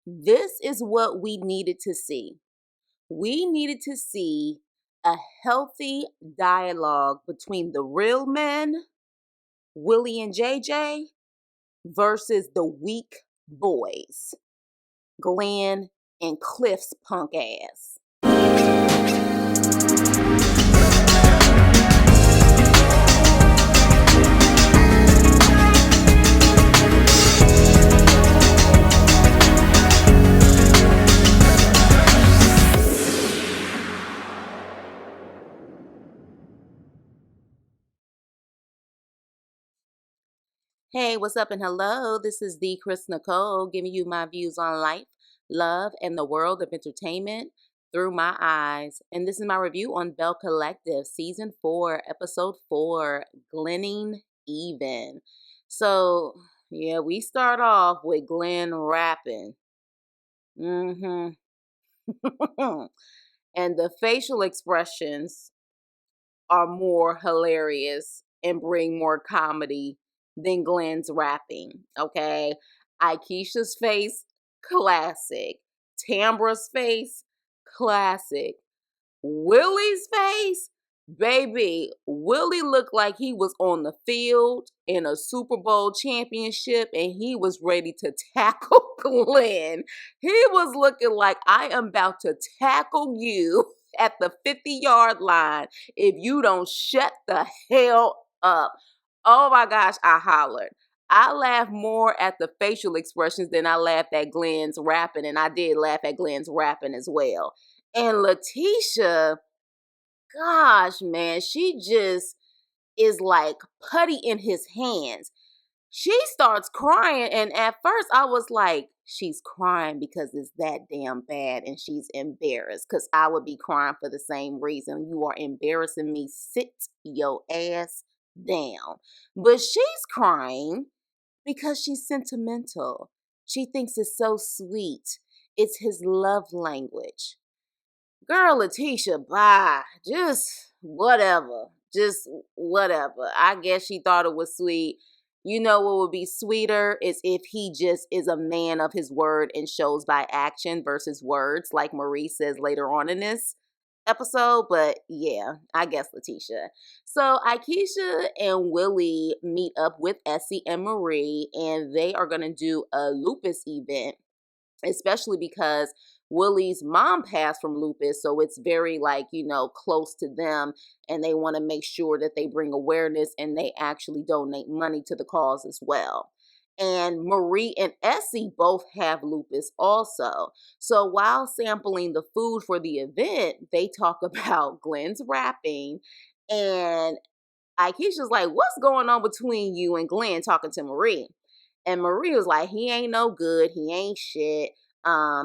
This is what we needed to see. We needed to see a healthy dialogue between the real men, Willie and JJ, versus the weak boys, Glenn and Cliff's punk ass. Hey, what's up and hello? This is the Chris Nicole giving you my views on life, love, and the world of entertainment through my eyes. And this is my review on Belle Collective, Season 4, Episode 4, Glenning Even. So, yeah, we start off with Glenn rapping. And the facial expressions are more hilarious and bring more comedy than Glenn's rapping. Okay. Akeisha's face, classic. Tambra's face, classic. Willie's face, baby. Willie looked like he was on the field in a Super Bowl championship and he was ready to tackle Glenn. He was looking like, I am about to tackle you at the 50-yard line if you don't shut the hell up. Oh my gosh, I hollered. I laughed more at the facial expressions than I laughed at Glenn's rapping, and I did laugh at Glenn's rapping as well. And Letitia, gosh, man, she just is like putty in his hands. She starts crying, and at first I was like, she's crying because it's that damn bad and she's embarrassed, because I would be crying for the same reason. You are embarrassing me. Sit your ass down. But she's crying because she's sentimental. She thinks it's so sweet. It's his love language. Girl, Letitia, bye. Just whatever. Just whatever. I guess she thought it was sweet. You know what would be sweeter is if he just is a man of his word and shows by action versus words, like Marie says later on in this episode. But yeah, I guess Letitia. So Akeisha and Willie meet up with Essie and Marie, and they are going to do a lupus event, especially because Willie's mom passed from lupus, so it's very close to them, and they want to make sure that they bring awareness and they actually donate money to the cause as well. And Marie and Essie both have lupus also. So while sampling the food for the event, they talk about Glenn's rapping, and Akeisha's like, what's going on between you and Glenn, talking to Marie? And Marie was like, he ain't no good. He ain't shit.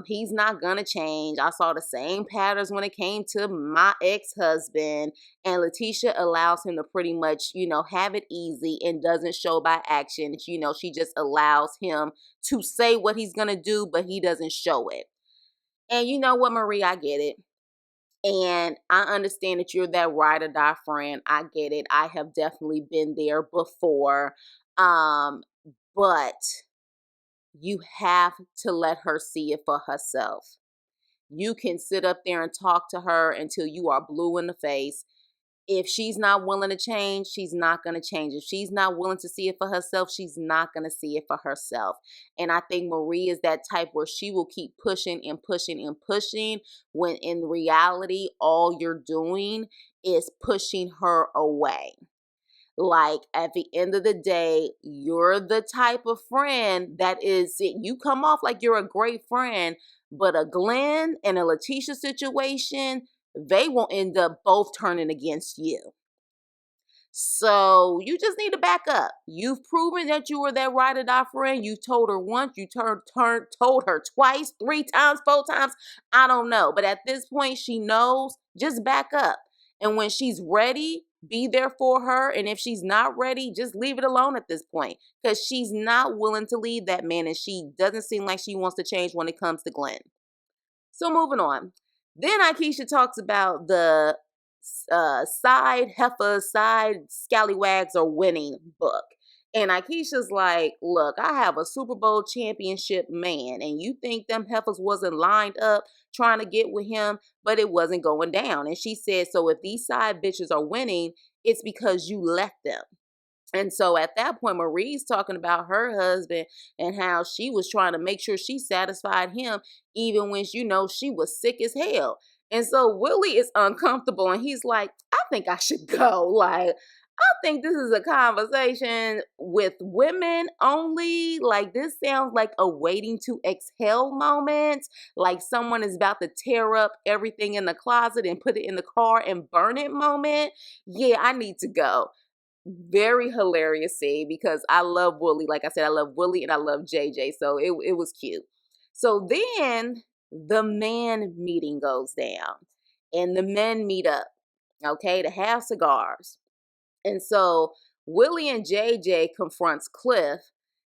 He's not gonna change. I saw the same patterns when it came to my ex-husband. And Letitia allows him to pretty much, have it easy and doesn't show by action. She just allows him to say what he's gonna do, but he doesn't show it. And you know what, Marie, I get it. And I understand that you're that ride or die friend. I get it. I have definitely been there before. But you have to let her see it for herself. You can sit up there and talk to her until you are blue in the face. If she's not willing to change, she's not going to change. If she's not willing to see it for herself, she's not going to see it for herself. And I think Marie is that type where she will keep pushing and pushing and pushing, when in reality, all you're doing is pushing her away. Like, at the end of the day, you're the type of friend that is, you come off like you're a great friend, but a Glenn and a Letitia situation, they will end up both turning against you. So you just need to back up. You've proven that you were that ride or die friend. You told her once, you told her twice, 3 times, 4 times. I don't know. But at this point, she knows. Just back up. And when she's ready, be there for her. And if she's not ready, just leave it alone at this point, because she's not willing to leave that man, and she doesn't seem like she wants to change when it comes to Glenn. So moving on. Then Akeisha talks about the side scallywags are winning book. And Akeisha's like, look, I have a Super Bowl championship man, and you think them heifers wasn't lined up trying to get with him, but it wasn't going down. And she said, so if these side bitches are winning, it's because you left them. And so at that point, Marie's talking about her husband and how she was trying to make sure she satisfied him, even when, she was sick as hell. And so Willie is uncomfortable and he's like, I think I should go. Like, I think this is a conversation with women only. Like, this sounds like a waiting to exhale moment. Like someone is about to tear up everything in the closet and put it in the car and burn it moment. Yeah, I need to go. Very hilarious scene because I love Willie. Like I said, I love Willie and I love JJ. So it was cute. So then the man meeting goes down and the men meet up, okay, to have cigars. And so Willie and JJ confronts Cliff.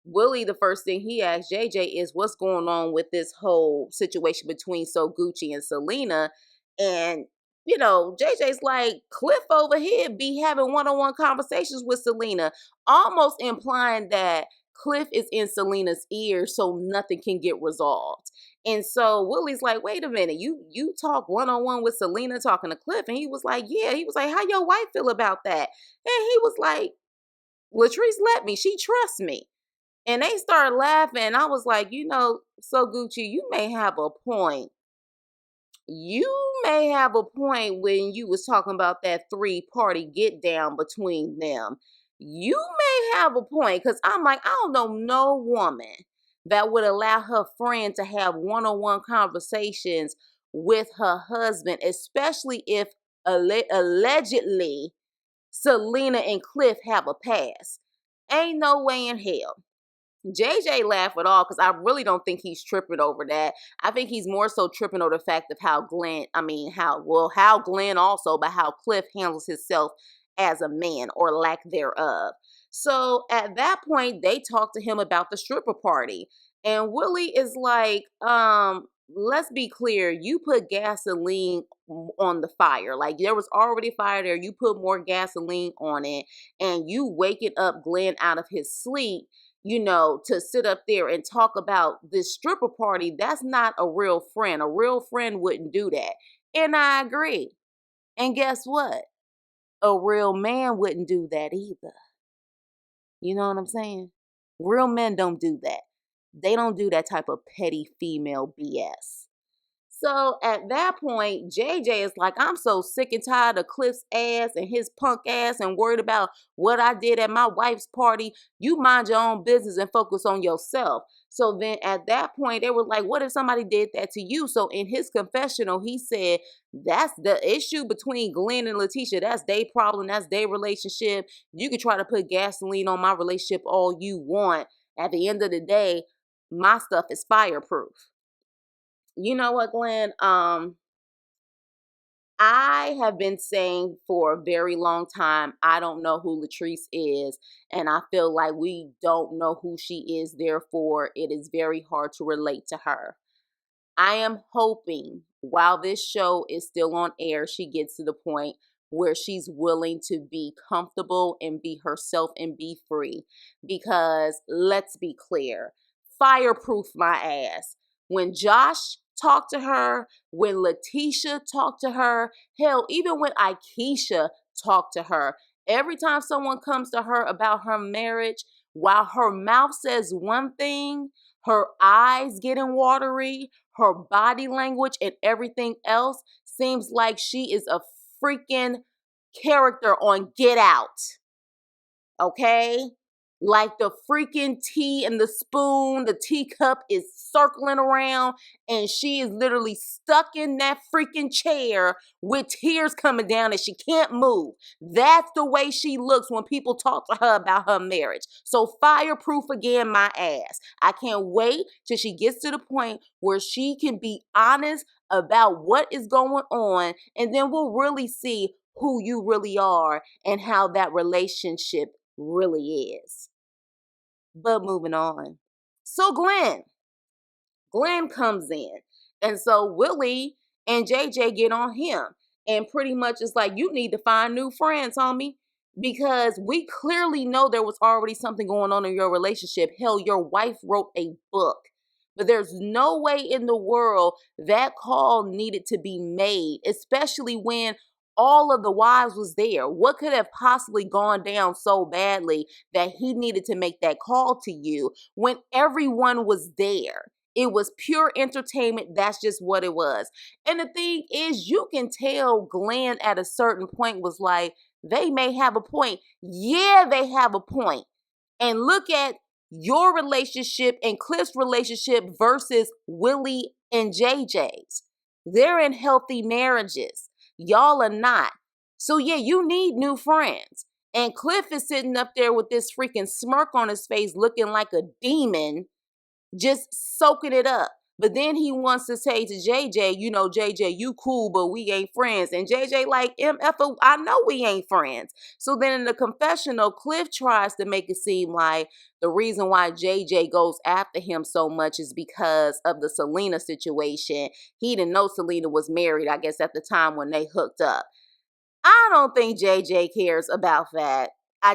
Willie, the first thing he asks JJ is what's going on with this whole situation between So Gucci and Selena. And, JJ's like, Cliff over here be having one-on-one conversations with Selena, almost implying that Cliff is in Selena's ear so nothing can get resolved. And so Willie's like, wait a minute, you talk one-on-one with Selena talking to Cliff. And he was like, yeah. He was like, how your wife feel about that? And he was like, Latrice let me. She trusts me. And they started laughing. I was like, So Gucci, you may have a point. You may have a point when you was talking about that 3-party get down between them. You may have a point because I'm like, I don't know no woman that would allow her friend to have one-on-one conversations with her husband, especially if allegedly Selena and Cliff have a past. Ain't no way in hell. JJ laughed at all because I really don't think he's tripping over that. I think he's more so tripping over the fact of how Glenn also, but how Cliff handles himself as a man or lack thereof. So at that point, they talk to him about the stripper party. And Willie is like, let's be clear, you put gasoline on the fire. Like there was already fire there. You put more gasoline on it and you waking up Glenn out of his sleep, to sit up there and talk about this stripper party. That's not a real friend. A real friend wouldn't do that. And I agree. And guess what? A real man wouldn't do that either. You know what I'm saying? Real men don't do that. They don't do that type of petty female BS. So at that point, JJ is like, I'm so sick and tired of Cliff's ass and his punk ass and worried about what I did at my wife's party. You mind your own business and focus on yourself. So then at that point, they were like, what if somebody did that to you? So in his confessional, he said, that's the issue between Glenn and Letitia. That's their problem. That's their relationship. You can try to put gasoline on my relationship all you want. At the end of the day, my stuff is fireproof. You know what, Glenn? I have been saying for a very long time, I don't know who Latrice is. And I feel like we don't know who she is. Therefore, it is very hard to relate to her. I am hoping while this show is still on air, she gets to the point where she's willing to be comfortable and be herself and be free. Because let's be clear, fireproof my ass. When Josh talked to her, when Letitia talked to her, hell, even when Akeisha talked to her, every time someone comes to her about her marriage, while her mouth says one thing, her eyes getting watery, her body language and everything else seems like she is a freaking character on Get Out. Okay? Like the freaking tea and the spoon, the teacup is circling around and she is literally stuck in that freaking chair with tears coming down and she can't move. That's the way she looks when people talk to her about her marriage. So fireproof again, my ass. I can't wait till she gets to the point where she can be honest about what is going on, and then we'll really see who you really are and how that relationship really is. But moving on. So Glenn comes in. And so Willie and JJ get on him. And pretty much it's like, you need to find new friends, homie. because we clearly know there was already something going on in your relationship. Hell, your wife wrote a book. But there's no way in the world that call needed to be made, especially when all of the wives was there. What could have possibly gone down so badly that he needed to make that call to you when everyone was there? It was pure entertainment. That's just what it was. And the thing is, you can tell Glenn at a certain point was like, they may have a point. Yeah, they have a point. And look at your relationship and Cliff's relationship versus Willie and JJ's. They're in healthy marriages. Y'all are not. So yeah, you need new friends. And Cliff is sitting up there with this freaking smirk on his face looking like a demon, just soaking it up. But then he wants to say to JJ, you know, JJ, you cool, but we ain't friends. And JJ like, MF, I know we ain't friends. So then in the confessional, Cliff tries to make it seem like the reason why JJ goes after him so much is because of the Selena situation. He didn't know Selena was married, I guess, at the time when they hooked up. I don't think JJ cares about that. I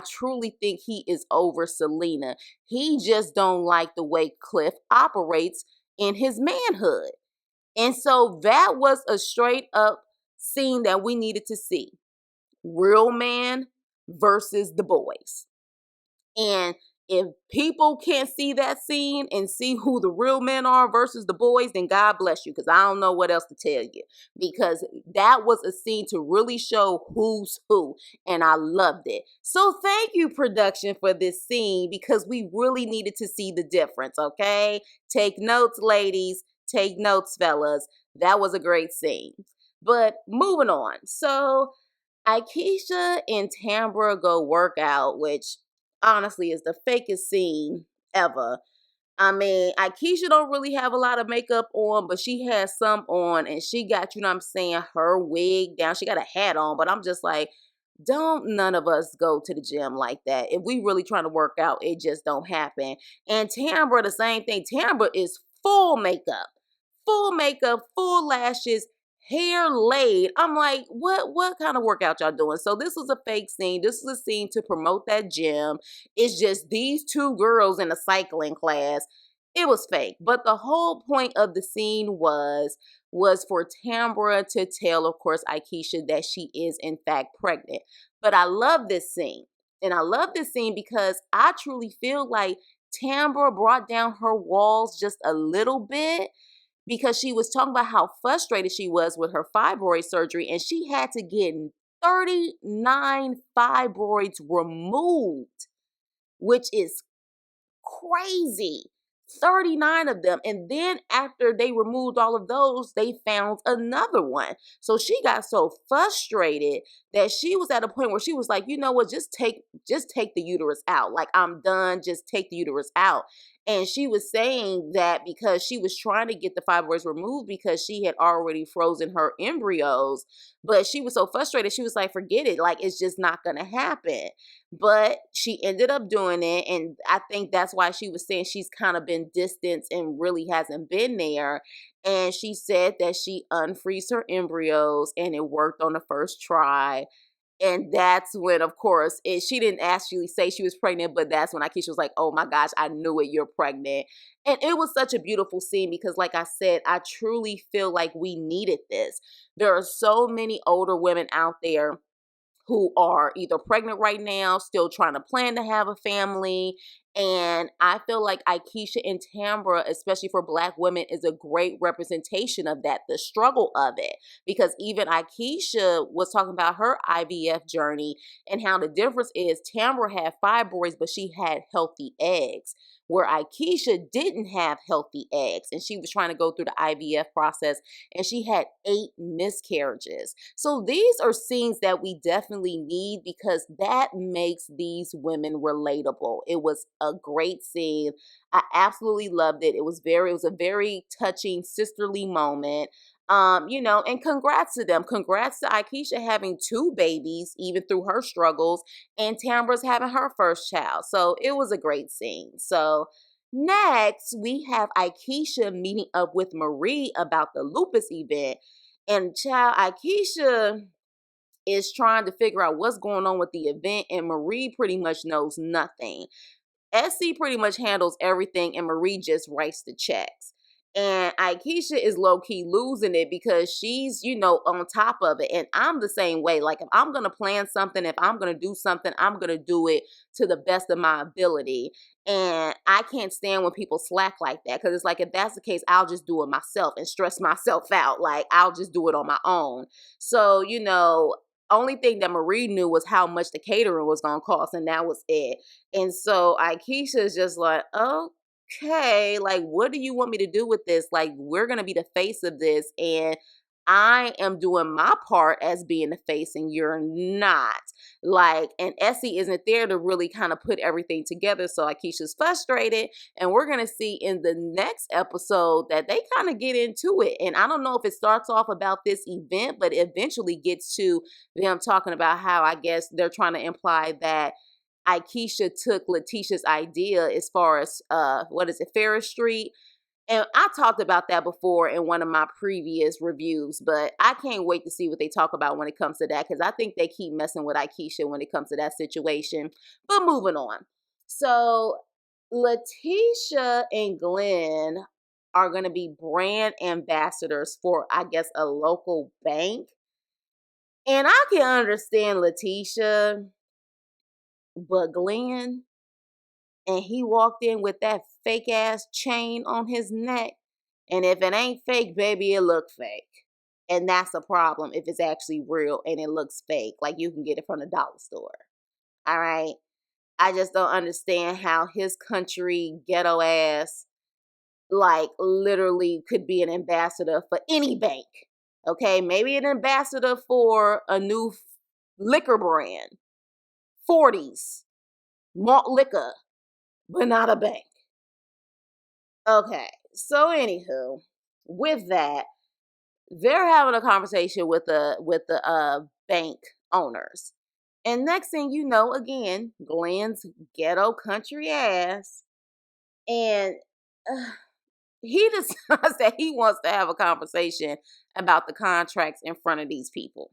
truly think he is over Selena. He just don't like the way Cliff operates in his manhood. And so that was a straight up scene that we needed to see. Real man versus the boys. And if people can't see that scene and see who the real men are versus the boys, then God bless you, because I don't know what else to tell you. Because that was a scene to really show who's who, and I loved it. So thank you, production, for this scene, because we really needed to see the difference, okay? Take notes, ladies. Take notes, fellas. That was a great scene. But moving on. So Akeisha and Tambra go work out, which honestly is the fakest scene ever. I mean, Akeisha don't really have a lot of makeup on, but she has some on, and she got, you know what I'm saying, her wig down. She got a hat on, but I'm just like, don't none of us go to the gym like that. If we really trying to work out, it just don't happen. And Tambra, the same thing. Tambra is full makeup, full lashes, hair laid. I'm like, what kind of workout y'all doing? So this was a fake scene. This was a scene to promote that gym. It's just these two girls in a cycling class. It was fake. But the whole point of the scene was for Tambra to tell, of course, Akeisha that she is in fact pregnant. But I love this scene. And I love this scene because I truly feel like Tambra brought down her walls just a little bit, because she was talking about how frustrated she was with her fibroid surgery, and she had to get 39 fibroids removed, which is crazy. 39 of them. And then after they removed all of those, they found another one. So she got so frustrated that she was at a point where she was like, you know what, just take the uterus out. Like, I'm done, just take the uterus out. And she was saying that because she was trying to get the fibroids removed because she had already frozen her embryos, but she was so frustrated, she was like, forget it, like, it's just not gonna happen. But she ended up doing it, and I think that's why she was saying she's kind of been distanced and really hasn't been there. And she said that she unfreezed her embryos and it worked on the first try. And that's when, of course, she didn't actually say she was pregnant, but that's when Akeisha was like, oh my gosh, I knew it, you're pregnant. And it was such a beautiful scene because, like I said, I truly feel like we needed this. There are so many older women out there who are either pregnant right now, still trying to plan to have a family. And I feel like Akeisha and Tambra, especially for Black women, is a great representation of that, the struggle of it. Because even Akeisha was talking about her IVF journey and how the difference is Tambra had fibroids, but she had healthy eggs, where Akeisha didn't have healthy eggs. And she was trying to go through the IVF process, and she had 8 miscarriages. So these are scenes that we definitely need because that makes these women relatable. It was a great scene. I absolutely loved it. It was a very touching sisterly moment. And congrats to them. Congrats to Akeisha having 2 babies, even through her struggles, and Tambra's having her first child. So it was a great scene. So next, we have Akeisha meeting up with Marie about the lupus event. And child, Akeisha, is trying to figure out what's going on with the event, and Marie pretty much knows nothing. Essie pretty much handles everything, and Marie just writes the checks. And Aikisha is low key losing it because she's, on top of it. And I'm the same way. Like, if I'm going to plan something, if I'm going to do something, I'm going to do it to the best of my ability. And I can't stand when people slack like that, because it's like, if that's the case, I'll just do it myself and stress myself out. Like, I'll just do it on my own. So, only thing that Marie knew was how much the catering was going to cost, and that was it. And so Aikisha's just like, okay, like, what do you want me to do with this? Like, we're going to be the face of this, and I am doing my part as being the face, and you're not. Like, and Essie isn't there to really kind of put everything together. So Aikisha's frustrated, and we're going to see in the next episode that they kind of get into it. And I don't know if it starts off about this event, but eventually gets to them talking about how, I guess, they're trying to imply that Aikisha took Letitia's idea as far as, Ferris Street. And I talked about that before in one of my previous reviews, but I can't wait to see what they talk about when it comes to that, because I think they keep messing with Aikisha when it comes to that situation. But moving on. So Letitia and Glenn are going to be brand ambassadors for, I guess, a local bank. And I can understand Letitia, but Glenn, and he walked in with that fake ass chain on his neck. And if it ain't fake, baby, it look fake. And that's a problem if it's actually real and it looks fake. Like, you can get it from the dollar store. All right. I just don't understand how his country ghetto ass, like, literally could be an ambassador for any bank. Okay. Maybe an ambassador for a new liquor brand, 40s, malt liquor, but not a bank. Okay, so anywho, with that, they're having a conversation with the bank owners, and next thing you know, again, Glenn's ghetto country ass, and he decides that he wants to have a conversation about the contracts in front of these people,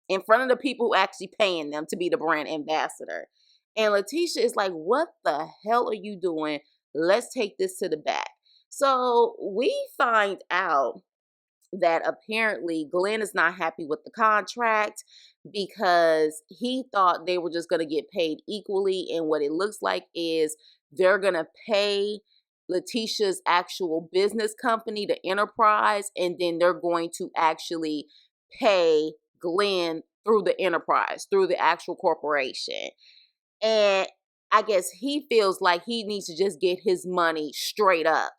in front of the people who actually paying them to be the brand ambassador. And Letitia is like, what the hell are you doing? Let's take this to the back. So we find out that apparently Glenn is not happy with the contract because he thought they were just going to get paid equally. And what it looks like is they're going to pay Letitia's actual business company, the enterprise, and then they're going to actually pay Glenn through the enterprise, through the actual corporation. And I guess he feels like he needs to just get his money straight up.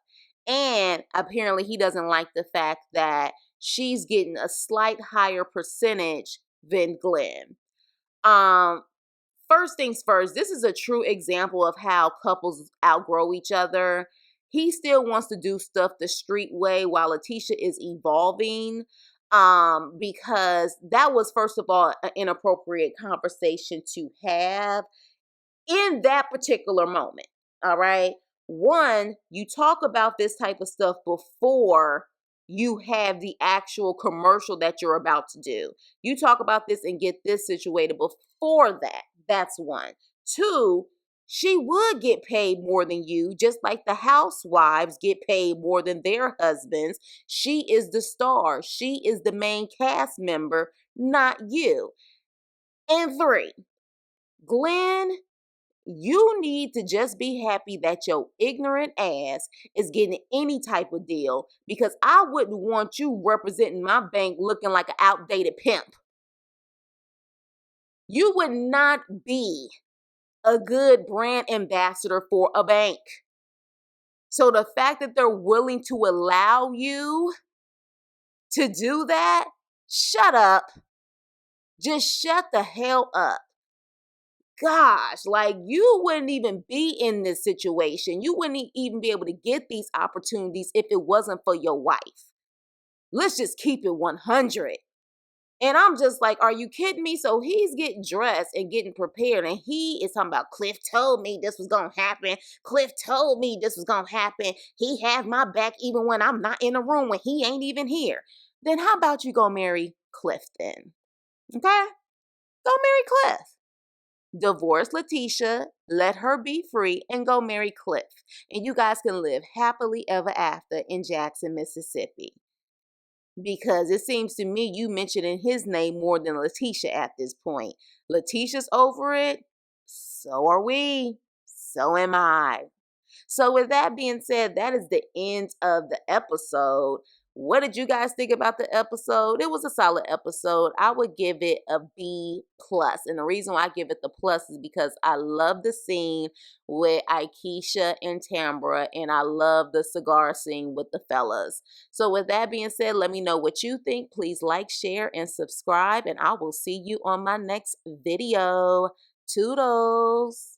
And apparently he doesn't like the fact that she's getting a slight higher percentage than Glenn. First things first, this is a true example of how couples outgrow each other. He still wants to do stuff the street way while Letitia is evolving. Because that was, first of all, an inappropriate conversation to have in that particular moment. All right. One, you talk about this type of stuff before you have the actual commercial that you're about to do. You talk about this and get this situated before that. That's one. Two, she would get paid more than you, just like the housewives get paid more than their husbands. She is the star. She is the main cast member, not you. And three, Glenn, you need to just be happy that your ignorant ass is getting any type of deal, because I wouldn't want you representing my bank looking like an outdated pimp. You would not be a good brand ambassador for a bank. So the fact that they're willing to allow you to do that, shut up. Just shut the hell up. Gosh, like, you wouldn't even be in this situation. You wouldn't even be able to get these opportunities if it wasn't for your wife. Let's just keep it 100. And I'm just like, are you kidding me? So he's getting dressed and getting prepared, and he is talking about, Cliff told me this was going to happen. Cliff told me this was going to happen. He has my back even when I'm not in the room, when he ain't even here. Then how about you go marry Cliff then? Okay? Go marry Cliff. Divorce Letitia, let her be free, and go marry Cliff. And you guys can live happily ever after in Jackson, Mississippi. Because it seems to me you mentioning his name more than Letitia at this point. Letitia's over it. So are we. So am I. So, with that being said, that is the end of the episode. What did you guys think about the episode? It was a solid episode. I would give it a B plus. And the reason why I give it the plus is because I love the scene with Aikisha and Tambra, and I love the cigar scene with the fellas. So, with that being said, let me know what you think. Please like, share, and subscribe, and I will see you on my next video. Toodles.